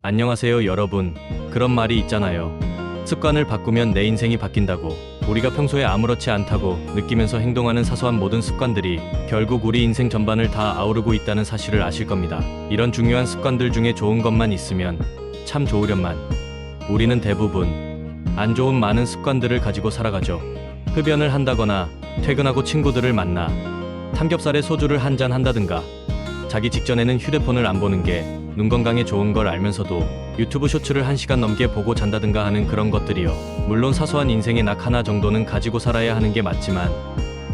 안녕하세요 여러분. 그런 말이 있잖아요. 습관을 바꾸면 내 인생이 바뀐다고. 우리가 평소에 아무렇지 않다고 느끼면서 행동하는 사소한 모든 습관들이 결국 우리 인생 전반을 다 아우르고 있다는 사실을 아실 겁니다. 이런 중요한 습관들 중에 좋은 것만 있으면 참 좋으련만 우리는 대부분 안 좋은 많은 습관들을 가지고 살아가죠. 흡연을 한다거나 퇴근하고 친구들을 만나 삼겹살에 소주를 한 잔 한다든가, 자기 직전에는 휴대폰을 안 보는 게 눈 건강에 좋은 걸 알면서도 유튜브 쇼츠를 1시간 넘게 보고 잔다든가 하는 그런 것들이요. 물론 사소한 인생의 낙 하나 정도는 가지고 살아야 하는 게 맞지만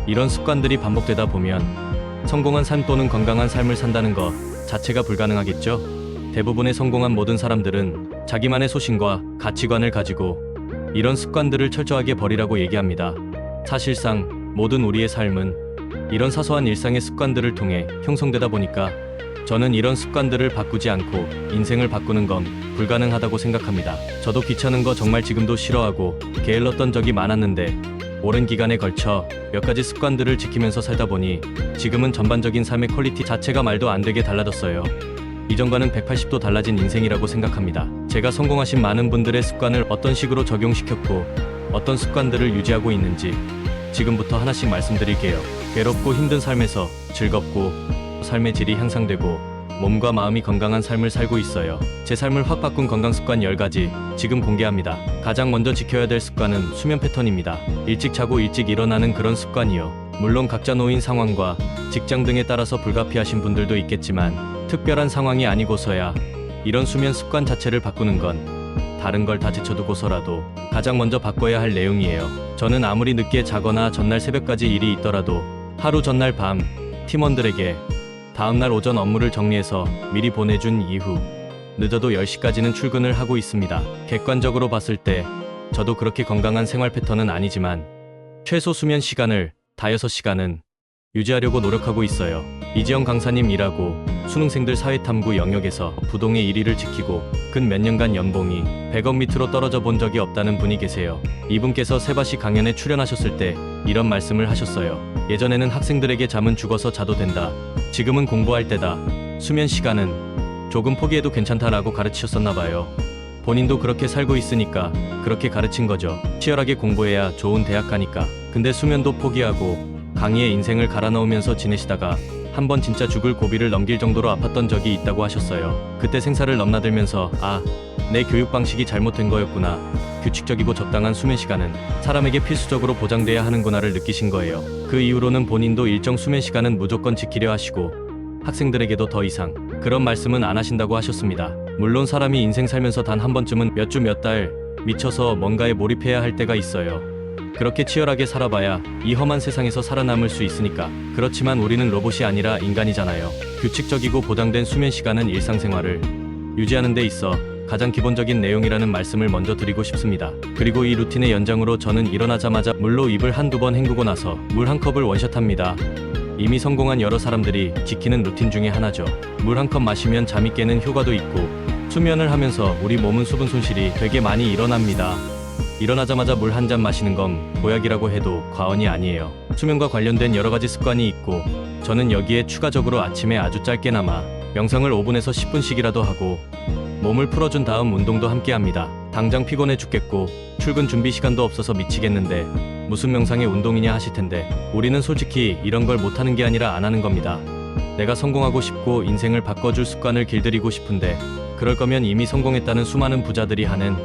이런 습관들이 반복되다 보면 성공한 삶 또는 건강한 삶을 산다는 것 자체가 불가능하겠죠. 대부분의 성공한 모든 사람들은 자기만의 소신과 가치관을 가지고 이런 습관들을 철저하게 버리라고 얘기합니다. 사실상 모든 우리의 삶은 이런 사소한 일상의 습관들을 통해 형성되다 보니까 저는 이런 습관들을 바꾸지 않고 인생을 바꾸는 건 불가능하다고 생각합니다. 저도 귀찮은 거 정말 지금도 싫어하고 게을렀던 적이 많았는데 오랜 기간에 걸쳐 몇 가지 습관들을 지키면서 살다 보니 지금은 전반적인 삶의 퀄리티 자체가 말도 안 되게 달라졌어요. 이전과는 180도 달라진 인생이라고 생각합니다. 제가 성공하신 많은 분들의 습관을 어떤 식으로 적용시켰고 어떤 습관들을 유지하고 있는지 지금부터 하나씩 말씀드릴게요. 괴롭고 힘든 삶에서 즐겁고 삶의 질이 향상되고 몸과 마음이 건강한 삶을 살고 있어요. 제 삶을 확 바꾼 건강습관 10가지 지금 공개합니다. 가장 먼저 지켜야 될 습관은 수면 패턴입니다. 일찍 자고 일찍 일어나는 그런 습관이요. 물론 각자 놓인 상황과 직장 등에 따라서 불가피하신 분들도 있겠지만 특별한 상황이 아니고서야 이런 수면 습관 자체를 바꾸는 건 다른 걸 다 제쳐두고서라도 가장 먼저 바꿔야 할 내용이에요. 저는 아무리 늦게 자거나 전날 새벽까지 일이 있더라도 하루 전날 밤 팀원들에게 다음날 오전 업무를 정리해서 미리 보내준 이후 늦어도 10시까지는 출근을 하고 있습니다. 객관적으로 봤을 때 저도 그렇게 건강한 생활 패턴은 아니지만 최소 수면 시간을 5-6시간은 유지하려고 노력하고 있어요. 이지영 강사님 일하고 수능생들 사회탐구 영역에서 부동의 1위를 지키고 근 몇 년간 연봉이 100억 밑으로 떨어져 본 적이 없다는 분이 계세요. 이분께서 세바시 강연에 출연하셨을 때 이런 말씀을 하셨어요. 예전에는 학생들에게 잠은 죽어서 자도 된다. 지금은 공부할 때다. 수면 시간은 조금 포기해도 괜찮다라고 가르치셨었나봐요. 본인도 그렇게 살고 있으니까 그렇게 가르친 거죠. 치열하게 공부해야 좋은 대학 가니까. 근데 수면도 포기하고 강의에 인생을 갈아넣으면서 지내시다가 한번 진짜 죽을 고비를 넘길 정도로 아팠던 적이 있다고 하셨어요. 그때 생사를 넘나들면서 내 교육 방식이 잘못된 거였구나. 규칙적이고 적당한 수면 시간은 사람에게 필수적으로 보장돼야 하는구나를 느끼신 거예요. 그 이후로는 본인도 일정 수면 시간은 무조건 지키려 하시고 학생들에게도 더 이상 그런 말씀은 안 하신다고 하셨습니다. 물론 사람이 인생 살면서 단 한 번쯤은 몇 주 몇 달 미쳐서 뭔가에 몰입해야 할 때가 있어요. 그렇게 치열하게 살아봐야 이 험한 세상에서 살아남을 수 있으니까. 그렇지만 우리는 로봇이 아니라 인간이잖아요. 규칙적이고 보장된 수면 시간은 일상생활을 유지하는 데 있어 가장 기본적인 내용이라는 말씀을 먼저 드리고 싶습니다. 그리고 이 루틴의 연장으로 저는 일어나자마자 물로 입을 한두 번 헹구고 나서 물 한 컵을 원샷합니다. 이미 성공한 여러 사람들이 지키는 루틴 중에 하나죠. 물 한 컵 마시면 잠이 깨는 효과도 있고 수면을 하면서 우리 몸은 수분 손실이 되게 많이 일어납니다. 일어나자마자 물 한 잔 마시는 건 보약이라고 해도 과언이 아니에요. 수면과 관련된 여러 가지 습관이 있고 저는 여기에 추가적으로 아침에 아주 짧게나마 명상을 5분에서 10분씩이라도 하고 몸을 풀어준 다음 운동도 함께 합니다. 당장 피곤해 죽겠고 출근 준비 시간도 없어서 미치겠는데 무슨 명상의 운동이냐 하실 텐데 우리는 솔직히 이런 걸 못하는 게 아니라 안 하는 겁니다. 내가 성공하고 싶고 인생을 바꿔줄 습관을 길들이고 싶은데 그럴 거면 이미 성공했다는 수많은 부자들이 하는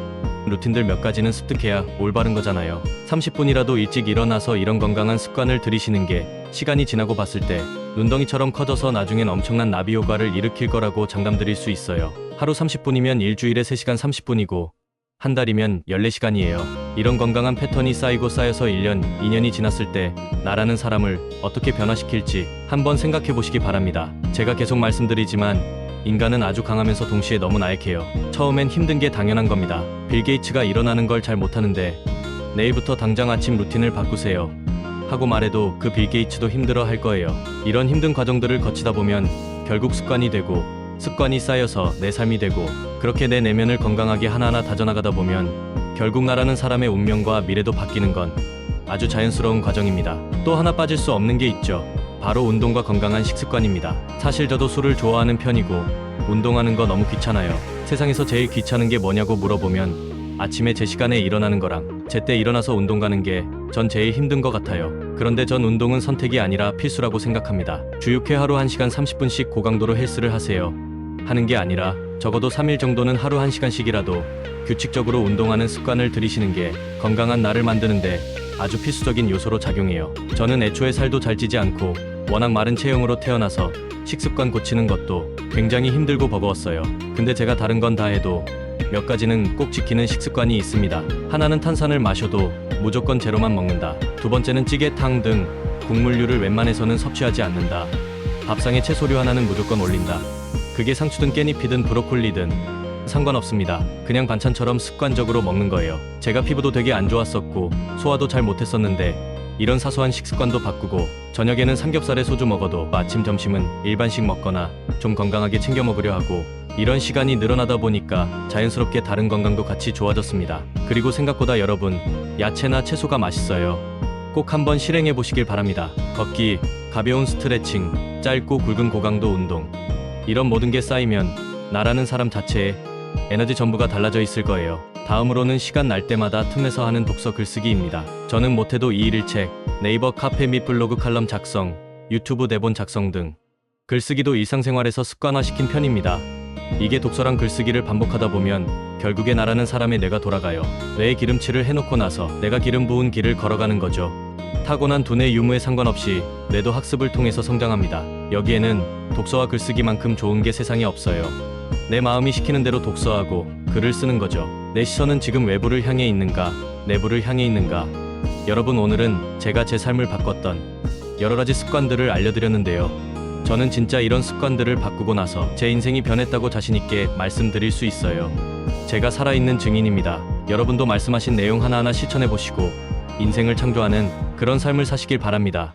루틴들 몇 가지는 습득해야 올바른 거잖아요. 30분이라도 일찍 일어나서 이런 건강한 습관을 들이시는 게 시간이 지나고 봤을 때 눈덩이처럼 커져서 나중엔 엄청난 나비 효과를 일으킬 거라고 장담드릴 수 있어요. 하루 30분이면 일주일에 3시간 30분이고 한 달이면 14시간이에요. 이런 건강한 패턴이 쌓이고 쌓여서 1년, 2년이 지났을 때 나라는 사람을 어떻게 변화시킬지 한번 생각해 보시기 바랍니다. 제가 계속 말씀드리지만 인간은 아주 강하면서 동시에 너무 나약해요. 처음엔 힘든 게 당연한 겁니다. 빌 게이츠가 일어나는 걸 잘 못하는데 내일부터 당장 아침 루틴을 바꾸세요 하고 말해도 그 빌 게이츠도 힘들어 할 거예요. 이런 힘든 과정들을 거치다 보면 결국 습관이 되고 습관이 쌓여서 내 삶이 되고 그렇게 내 내면을 건강하게 하나하나 다져나가다 보면 결국 나라는 사람의 운명과 미래도 바뀌는 건 아주 자연스러운 과정입니다. 또 하나 빠질 수 없는 게 있죠. 바로 운동과 건강한 식습관입니다. 사실 저도 술을 좋아하는 편이고 운동하는 거 너무 귀찮아요. 세상에서 제일 귀찮은 게 뭐냐고 물어보면 아침에 제 시간에 일어나는 거랑 제때 일어나서 운동 가는 게 전 제일 힘든 것 같아요. 그런데 전 운동은 선택이 아니라 필수라고 생각합니다. 주 6회 하루 1시간 30분씩 고강도로 헬스를 하세요. 하는 게 아니라 적어도 3일 정도는 하루 1시간씩이라도 규칙적으로 운동하는 습관을 들이시는 게 건강한 나를 만드는데 아주 필수적인 요소로 작용해요. 저는 애초에 살도 잘 찌지 않고 워낙 마른 체형으로 태어나서 식습관 고치는 것도 굉장히 힘들고 버거웠어요. 근데 제가 다른 건 다 해도 몇 가지는 꼭 지키는 식습관이 있습니다. 하나는 탄산을 마셔도 무조건 제로만 먹는다. 두 번째는 찌개, 탕 등 국물류를 웬만해서는 섭취하지 않는다. 밥상에 채소류 하나는 무조건 올린다. 그게 상추든 깻잎이든 브로콜리든 상관없습니다. 그냥 반찬처럼 습관적으로 먹는 거예요. 제가 피부도 되게 안 좋았었고 소화도 잘 못했었는데 이런 사소한 식습관도 바꾸고 저녁에는 삼겹살에 소주 먹어도 아침 점심은 일반식 먹거나 좀 건강하게 챙겨 먹으려 하고 이런 시간이 늘어나다 보니까 자연스럽게 다른 건강도 같이 좋아졌습니다. 그리고 생각보다 여러분, 야채나 채소가 맛있어요. 꼭 한번 실행해 보시길 바랍니다. 걷기, 가벼운 스트레칭, 짧고 굵은 고강도 운동, 이런 모든 게 쌓이면 나라는 사람 자체의 에너지 전부가 달라져 있을 거예요. 다음으로는 시간 날 때마다 틈내서 하는 독서 글쓰기입니다. 저는 못해도 2일 1책, 네이버 카페 및 블로그 칼럼 작성, 유튜브 대본 작성 등 글쓰기도 일상생활에서 습관화시킨 편입니다. 이게 독서랑 글쓰기를 반복하다 보면 결국에 나라는 사람의 뇌가 돌아가요. 뇌에 기름칠을 해놓고 나서 내가 기름 부은 길을 걸어가는 거죠. 타고난 두뇌 유무에 상관없이 뇌도 학습을 통해서 성장합니다. 여기에는 독서와 글쓰기만큼 좋은 게 세상에 없어요. 내 마음이 시키는 대로 독서하고 글을 쓰는 거죠. 내 시선은 지금 외부를 향해 있는가, 내부를 향해 있는가. 여러분, 오늘은 제가 제 삶을 바꿨던 여러 가지 습관들을 알려드렸는데요. 저는 진짜 이런 습관들을 바꾸고 나서 제 인생이 변했다고 자신있게 말씀드릴 수 있어요. 제가 살아있는 증인입니다. 여러분도 말씀하신 내용 하나하나 실천해보시고 인생을 창조하는 그런 삶을 사시길 바랍니다.